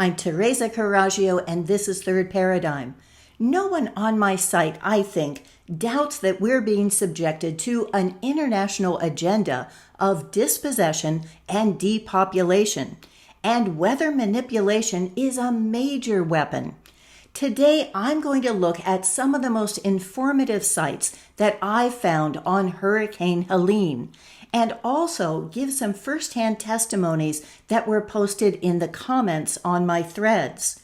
I'm Teresa Carraggio, and this is Third Paradigm. No one on my site, I think, doubts that we're being subjected to an international agenda of dispossession and depopulation, and weather manipulation is a major weapon. Today, I'm going to look at some of the most informative sites that I've found on Hurricane Helene, and also give some firsthand testimonies that were posted in the comments on my threads.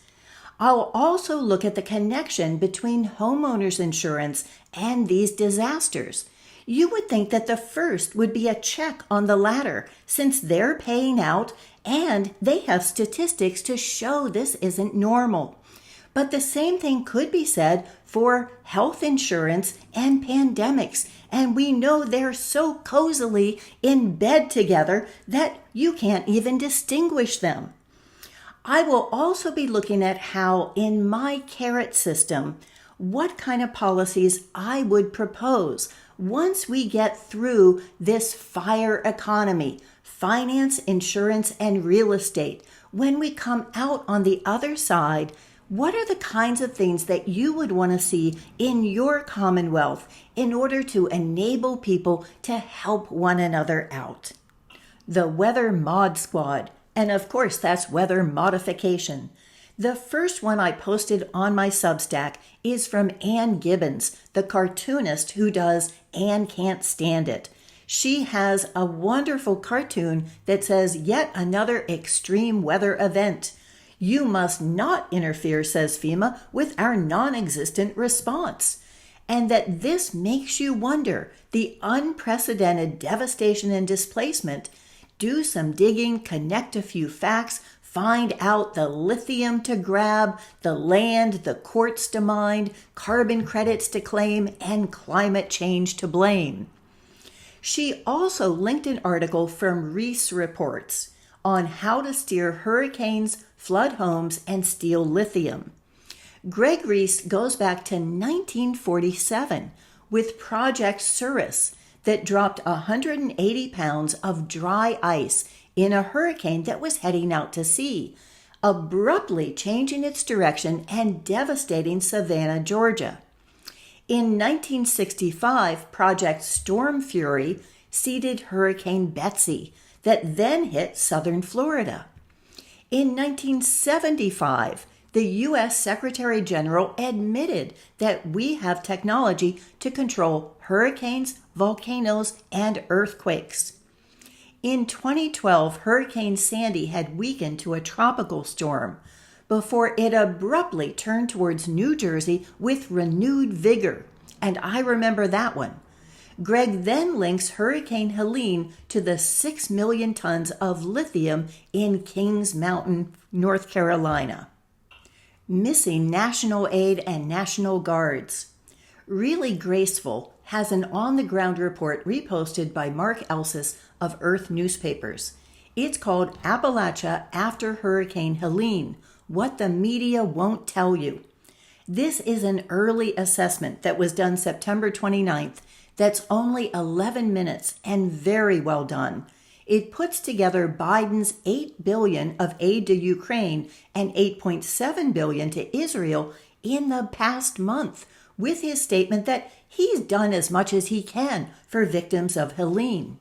I'll also look at the connection between homeowners insurance and these disasters. You would think that the first would be a check on the latter, since they're paying out and they have statistics to show this isn't normal. But the same thing could be said for health insurance and pandemics, and we know they're so cozily in bed together that you can't even distinguish them. I will also be looking at how, in my carrot system, what kind of policies I would propose once we get through this fire economy, finance, insurance, and real estate. When we come out on the other side, what are the kinds of things that you would want to see in your Commonwealth in order to enable people to help one another out? The Weather Mod Squad, and of course that's weather modification. The first one I posted on my Substack is from Ann Gibbons, the cartoonist who does Ann Can't Stand It. She has a wonderful cartoon that says yet another extreme weather event. You must not interfere, says FEMA, with our non-existent response. And that this makes you wonder the unprecedented devastation and displacement. Do some digging, connect a few facts, find out the lithium to grab, the land, the courts to mine, carbon credits to claim, and climate change to blame. She also linked an article from Reese Reports on how to steer hurricanes, flood homes, and steal lithium. Greg Reese goes back to 1947 with Project Cirrus that dropped 180 pounds of dry ice in a hurricane that was heading out to sea, abruptly changing its direction and devastating Savannah, Georgia. In 1965, Project Storm Fury seeded Hurricane Betsy that then hit southern Florida. In 1975, the U.S. Secretary General admitted that we have technology to control hurricanes, volcanoes, and earthquakes. In 2012, Hurricane Sandy had weakened to a tropical storm before it abruptly turned towards New Jersey with renewed vigor, and I remember that one. Greg then links Hurricane Helene to the 6 million tons of lithium in Kings Mountain, North Carolina. Missing national aid and National Guards. Really Graceful has an on-the-ground report reposted by Mark Elsis of Earth Newspapers. It's called Appalachia After Hurricane Helene, What the Media Won't Tell You. This is an early assessment that was done September 29th. That's only 11 minutes and very well done. It puts together Biden's $8 billion of aid to Ukraine and $8.7 billion to Israel in the past month, with his statement that he's done as much as he can for victims of Helene.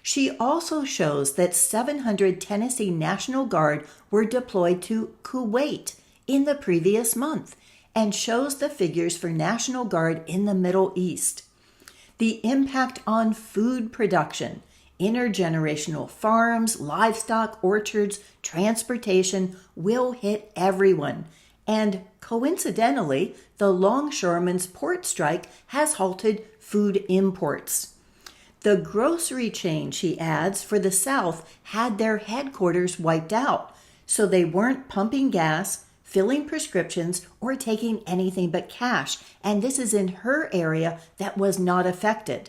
She also shows that 700 Tennessee National Guard were deployed to Kuwait in the previous month, and shows the figures for National Guard in the Middle East. The impact on food production, intergenerational farms, livestock, orchards, transportation will hit everyone. And coincidentally, the longshoremen's port strike has halted food imports. The grocery chain, she adds, for the South had their headquarters wiped out, so they weren't pumping gas, filling prescriptions, or taking anything but cash, and this is in her area that was not affected.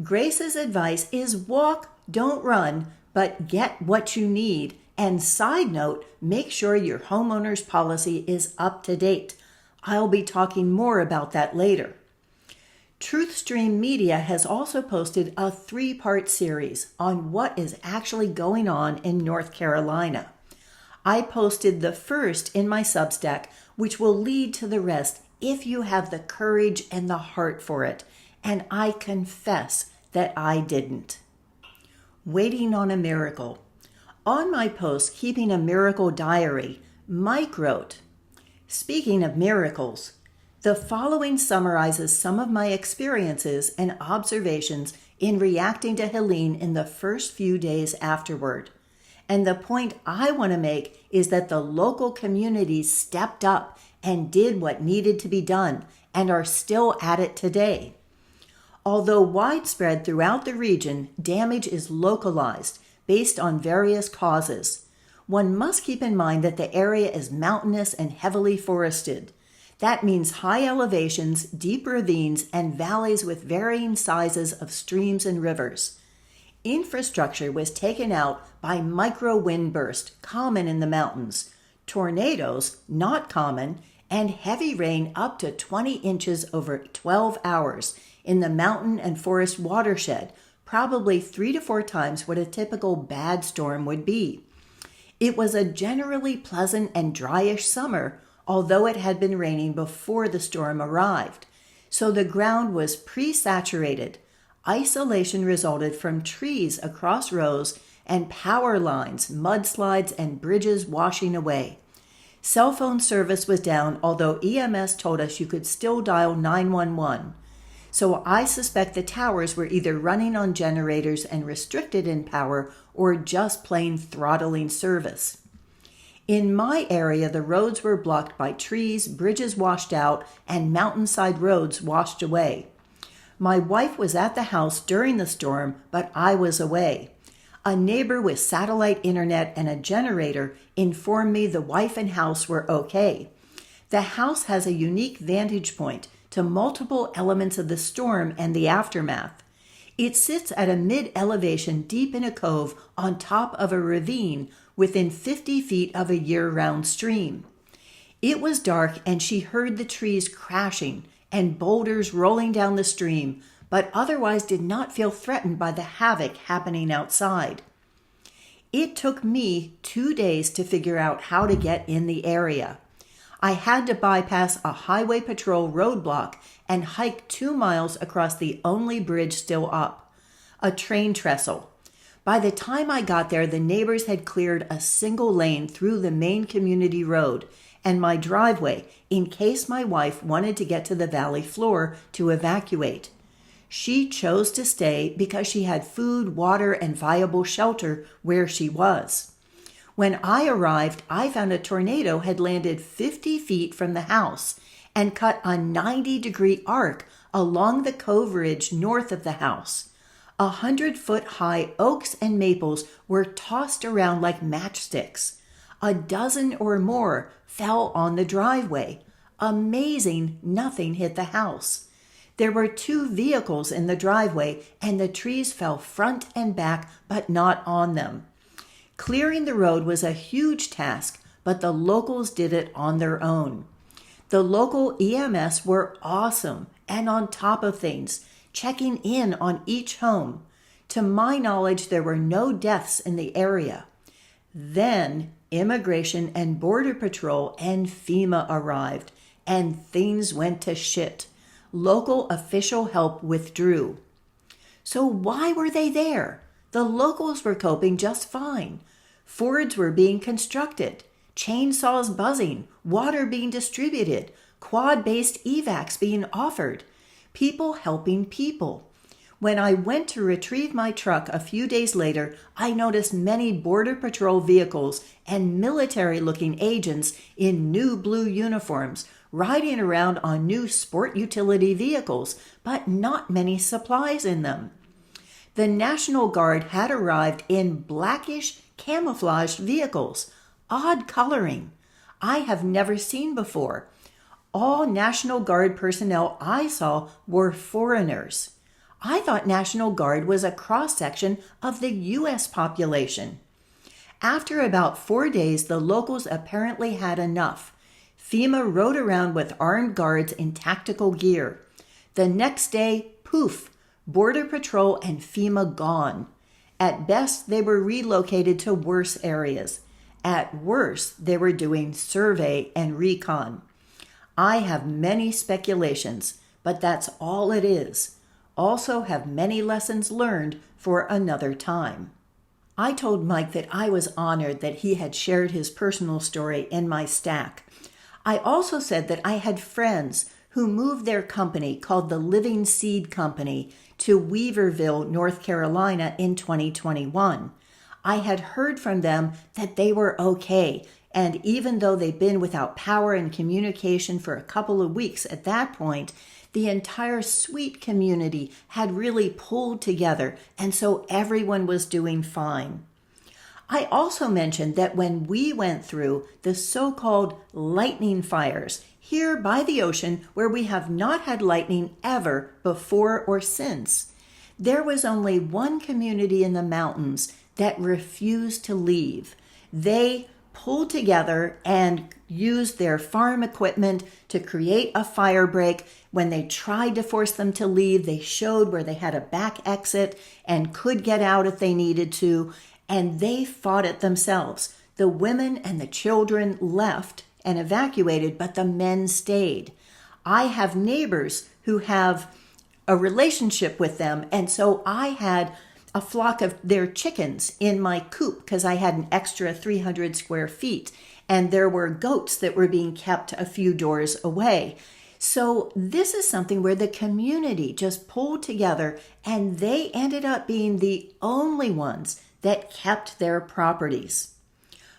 Grace's advice is walk, don't run, but get what you need. And side note, make sure your homeowner's policy is up to date. I'll be talking more about that later. Truthstream Media has also posted a 3-part series on what is actually going on in North Carolina. I posted the first in my Substack, which will lead to the rest if you have the courage and the heart for it, and I confess that I didn't. Waiting on a miracle. On my post, Keeping a Miracle Diary, Mike wrote, "Speaking of miracles, the following summarizes some of my experiences and observations in reacting to Helene in the first few days afterward. And the point I want to make is that the local communities stepped up and did what needed to be done and are still at it today. Although widespread throughout the region, damage is localized based on various causes. One must keep in mind that the area is mountainous and heavily forested. That means high elevations, deep ravines, and valleys with varying sizes of streams and rivers. Infrastructure was taken out by micro windbursts, common in the mountains, tornadoes, not common, and heavy rain up to 20 inches over 12 hours in the mountain and forest watershed, probably 3 to 4 times what a typical bad storm would be. It was a generally pleasant and dryish summer, although it had been raining before the storm arrived. So the ground was pre-saturated. Isolation resulted from trees across rows and power lines, mudslides, and bridges washing away. Cell phone service was down, although EMS told us you could still dial 911. So I suspect the towers were either running on generators and restricted in power or just plain throttling service. In my area, the roads were blocked by trees, bridges washed out, and mountainside roads washed away. My wife was at the house during the storm, but I was away. A neighbor with satellite internet and a generator informed me the wife and house were okay. The house has a unique vantage point to multiple elements of the storm and the aftermath. It sits at a mid-elevation deep in a cove on top of a ravine within 50 feet of a year-round stream. It was dark and she heard the trees crashing and boulders rolling down the stream, but otherwise did not feel threatened by the havoc happening outside. It took me 2 days to figure out how to get in the area. I had to bypass a highway patrol roadblock and hike 2 miles across the only bridge still up, a train trestle. By the time I got there, the neighbors had cleared a single lane through the main community road and my driveway in case my wife wanted to get to the valley floor to evacuate. She chose to stay because she had food, water, and viable shelter where she was. When I arrived, I found a tornado had landed 50 feet from the house and cut a 90-degree arc along the cove ridge north of the house. 100-foot-high oaks and maples were tossed around like matchsticks. A dozen or more fell on the driveway. Amazing, nothing hit the house. There were 2 vehicles in the driveway, and the trees fell front and back, but not on them. Clearing the road was a huge task, but the locals did it on their own. The local EMS were awesome and on top of things, checking in on each home. To my knowledge, there were no deaths in the area. Then Immigration and Border Patrol and FEMA arrived, and things went to shit. Local official help withdrew. So why were they there? The locals were coping just fine. Fords were being constructed, chainsaws buzzing, water being distributed, quad-based evacs being offered, people helping people. When I went to retrieve my truck a few days later, I noticed many Border Patrol vehicles and military-looking agents in new blue uniforms riding around on new sport utility vehicles, but not many supplies in them. The National Guard had arrived in blackish, camouflaged vehicles, odd coloring I have never seen before. All National Guard personnel I saw were foreigners. I thought National Guard was a cross-section of the U.S. population. After about 4 days, the locals apparently had enough. FEMA rode around with armed guards in tactical gear. The next day, poof, Border Patrol and FEMA gone. At best, they were relocated to worse areas. At worst, they were doing survey and recon. I have many speculations, but that's all it is. Also have many lessons learned for another time. I told Mike that I was honored that he had shared his personal story in my stack. I also said that I had friends who moved their company called the Living Seed Company to Weaverville, North Carolina in 2021. I had heard from them that they were okay, and even though they'd been without power and communication for a couple of weeks at that point, the entire sweet community had really pulled together, and so everyone was doing fine. I also mentioned that when we went through the so-called lightning fires here by the ocean, where we have not had lightning ever before or since, there was only one community in the mountains that refused to leave. They pulled together and used their farm equipment to create a fire break. When they tried to force them to leave, they showed where they had a back exit and could get out if they needed to, and they fought it themselves. The women and the children left and evacuated, but the men stayed. I have neighbors who have a relationship with them, and so I had a flock of their chickens in my coop because I had an extra 300 square feet, and there were goats that were being kept a few doors away. So this is something where the community just pulled together, and they ended up being the only ones that kept their properties.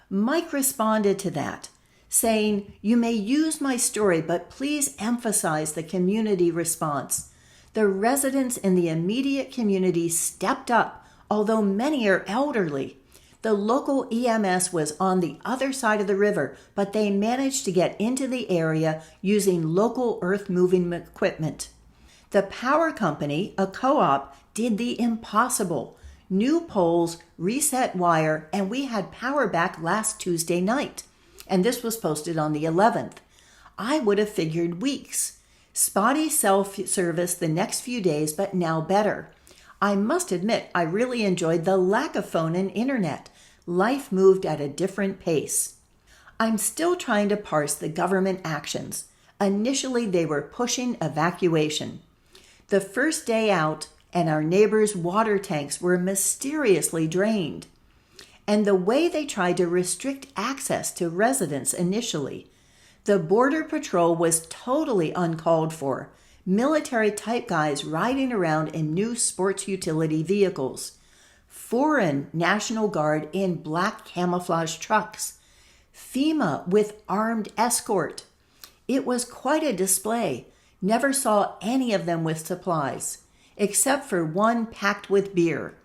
Mike responded to that, saying, "You may use my story, but please emphasize the community response. The residents in the immediate community stepped up, although many are elderly. The local EMS was on the other side of the river, but they managed to get into the area using local earth-moving equipment. The power company, a co-op, did the impossible. New poles, reset wire, and we had power back last Tuesday night. And this was posted on the 11th. I would have figured weeks. Spotty self-service the next few days, but now better. I must admit, I really enjoyed the lack of phone and internet. Life moved at a different pace. I'm still trying to parse the government actions. Initially, they were pushing evacuation. The first day out, and our neighbors' water tanks were mysteriously drained. And the way they tried to restrict access to residents initially. The Border Patrol was totally uncalled for. Military-type guys riding around in new sports utility vehicles. Foreign National Guard in black camouflage trucks. FEMA with armed escort. It was quite a display. Never saw any of them with supplies, except for one packed with beer.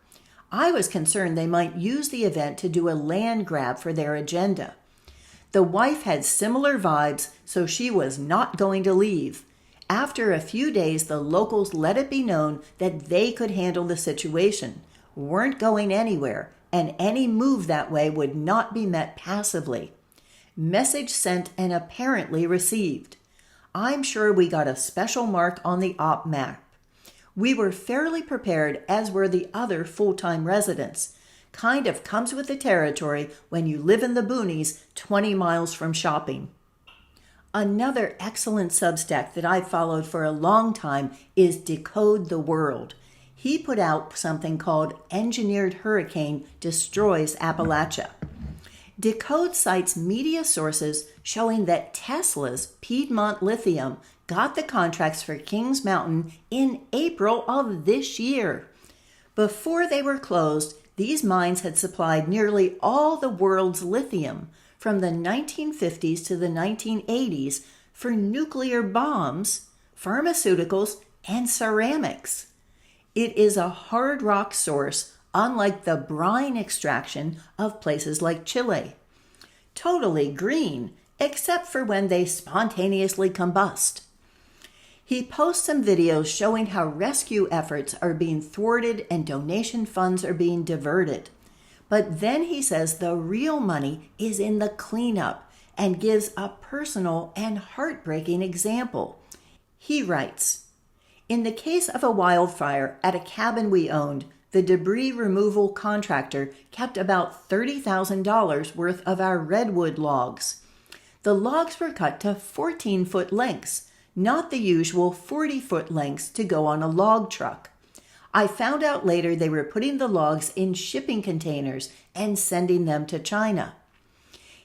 I was concerned they might use the event to do a land grab for their agenda. The wife had similar vibes, so she was not going to leave. After a few days, the locals let it be known that they could handle the situation, weren't going anywhere, and any move that way would not be met passively. Message sent and apparently received. I'm sure we got a special mark on the op map. We were fairly prepared, as were the other full-time residents. Kind of comes with the territory when you live in the boonies 20 miles from shopping. Another excellent Substack that I've followed for a long time is Decode the World. He put out something called Engineered Hurricane Destroys Appalachia. Decode cites media sources showing that Tesla's Piedmont Lithium got the contracts for Kings Mountain in April of this year. Before they were closed, these mines had supplied nearly all the world's lithium from the 1950s to the 1980s for nuclear bombs, pharmaceuticals, and ceramics. It is a hard rock source, unlike the brine extraction of places like Chile. Totally green, except for when they spontaneously combust. He posts some videos showing how rescue efforts are being thwarted and donation funds are being diverted. But then he says the real money is in the cleanup and gives a personal and heartbreaking example. He writes, "In the case of a wildfire at a cabin we owned, the debris removal contractor kept about $30,000 worth of our redwood logs. The logs were cut to 14-foot lengths, not the usual 40-foot lengths to go on a log truck. I found out later they were putting the logs in shipping containers and sending them to China.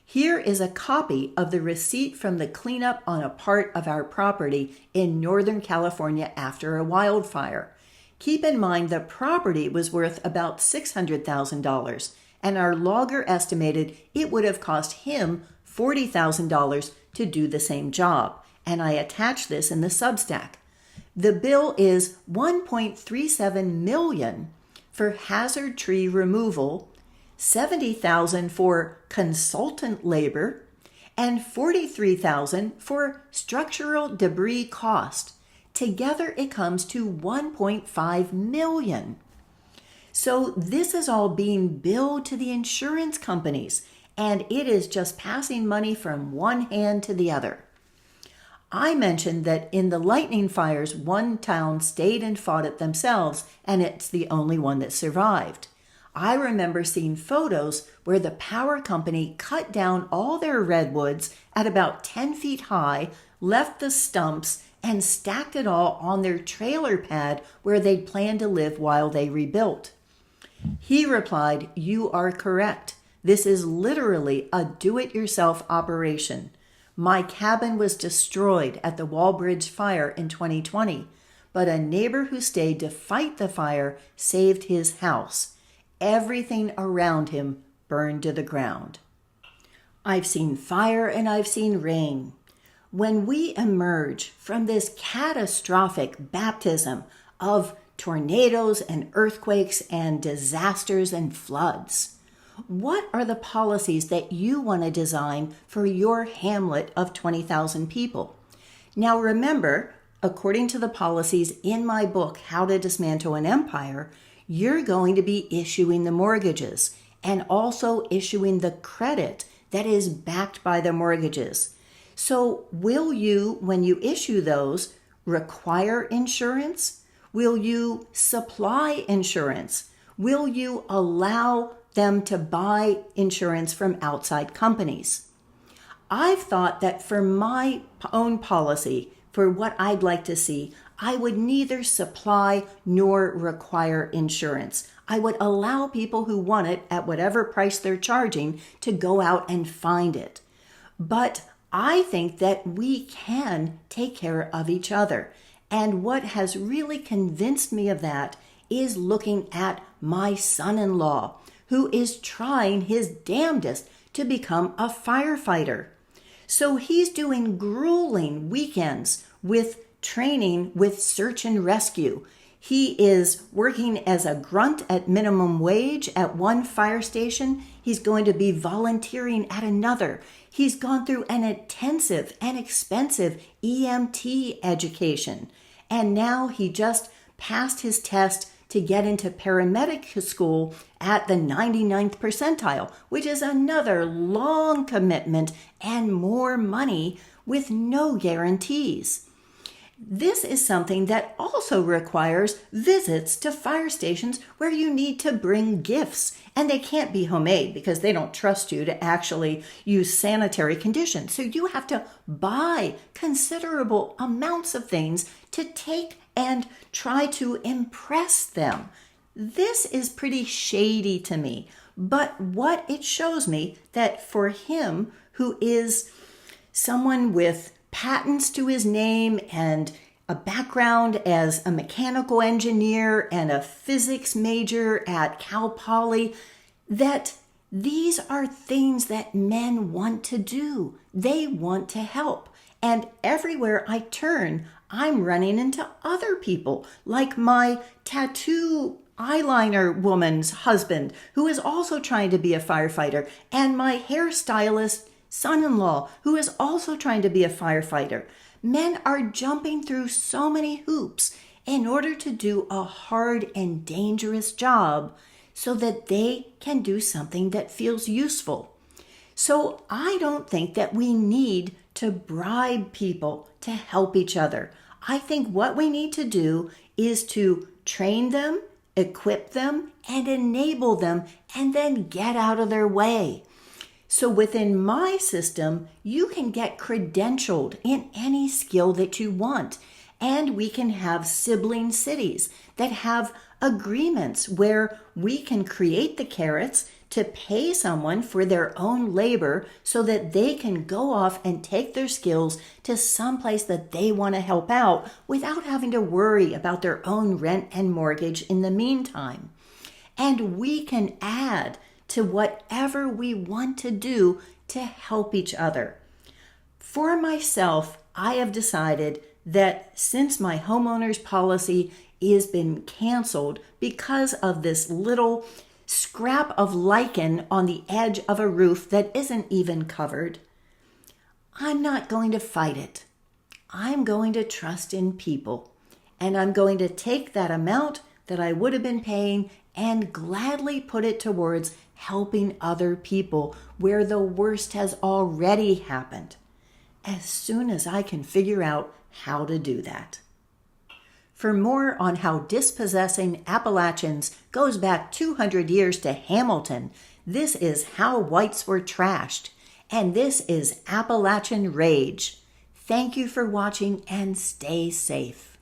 Here is a copy of the receipt from the cleanup on a part of our property in Northern California after a wildfire. Keep in mind the property was worth about $600,000, and our logger estimated it would have cost him $40,000 to do the same job, and I attached this in the Substack. The bill is $1.37 million for hazard tree removal, $70,000 for consultant labor, and $43,000 for structural debris cost. Together it comes to $1.5 million. So this is all being billed to the insurance companies, and it is just passing money from one hand to the other. I mentioned that in the lightning fires, one town stayed and fought it themselves, and it's the only one that survived. I remember seeing photos where the power company cut down all their redwoods at about 10 feet high, left the stumps, and stacked it all on their trailer pad where they'd planned to live while they rebuilt. He replied, "You are correct. This is literally a do-it-yourself operation. My cabin was destroyed at the Wallbridge fire in 2020, but a neighbor who stayed to fight the fire saved his house. Everything around him burned to the ground." I've seen fire and I've seen rain. When we emerge from this catastrophic baptism of tornadoes and earthquakes and disasters and floods, what are the policies that you want to design for your hamlet of 20,000 people? Now remember, according to the policies in my book, How to Dismantle an Empire, you're going to be issuing the mortgages and also issuing the credit that is backed by the mortgages. So will you, when you issue those, require insurance? Will you supply insurance? Will you allow them to buy insurance from outside companies? I've thought that for my own policy, for what I'd like to see, I would neither supply nor require insurance. I would allow people who want it at whatever price they're charging to go out and find it. But I think that we can take care of each other. And what has really convinced me of that is looking at my son-in-law, who is trying his damnedest to become a firefighter. So he's doing grueling weekends with training with search and rescue. He is working as a grunt at minimum wage at one fire station. He's going to be volunteering at another. He's gone through an intensive and expensive EMT education. And now he just passed his test to get into paramedic school at the 99th percentile, which is another long commitment and more money with no guarantees. This is something that also requires visits to fire stations where you need to bring gifts, and they can't be homemade because they don't trust you to actually use sanitary conditions. So you have to buy considerable amounts of things to take and try to impress them. This is pretty shady to me, but what it shows me that for him, who is someone with patents to his name and a background as a mechanical engineer and a physics major at Cal Poly, that these are things that men want to do. They want to help. And everywhere I turn, I'm running into other people, like my tattoo eyeliner woman's husband, who is also trying to be a firefighter, and my hairstylist son-in-law, who is also trying to be a firefighter. Men are jumping through so many hoops in order to do a hard and dangerous job so that they can do something that feels useful. So I don't think that we need to bribe people to help each other. I think what we need to do is to train them, equip them, and enable them, and then get out of their way. So within my system, you can get credentialed in any skill that you want. And we can have sibling cities that have agreements where we can create the carrots to pay someone for their own labor so that they can go off and take their skills to someplace that they want to help out without having to worry about their own rent and mortgage in the meantime. And we can add to whatever we want to do to help each other. For myself, I have decided that since my homeowner's policy has been canceled because of this little scrap of lichen on the edge of a roof that isn't even covered, I'm not going to fight it. I'm going to trust in people, and I'm going to take that amount that I would have been paying and gladly put it towards helping other people where the worst has already happened, as soon as I can figure out how to do that. For more on how dispossessing Appalachians goes back 200 years to Hamilton, this is How Whites Were Trashed, and this is Appalachian Rage. Thank you for watching and stay safe.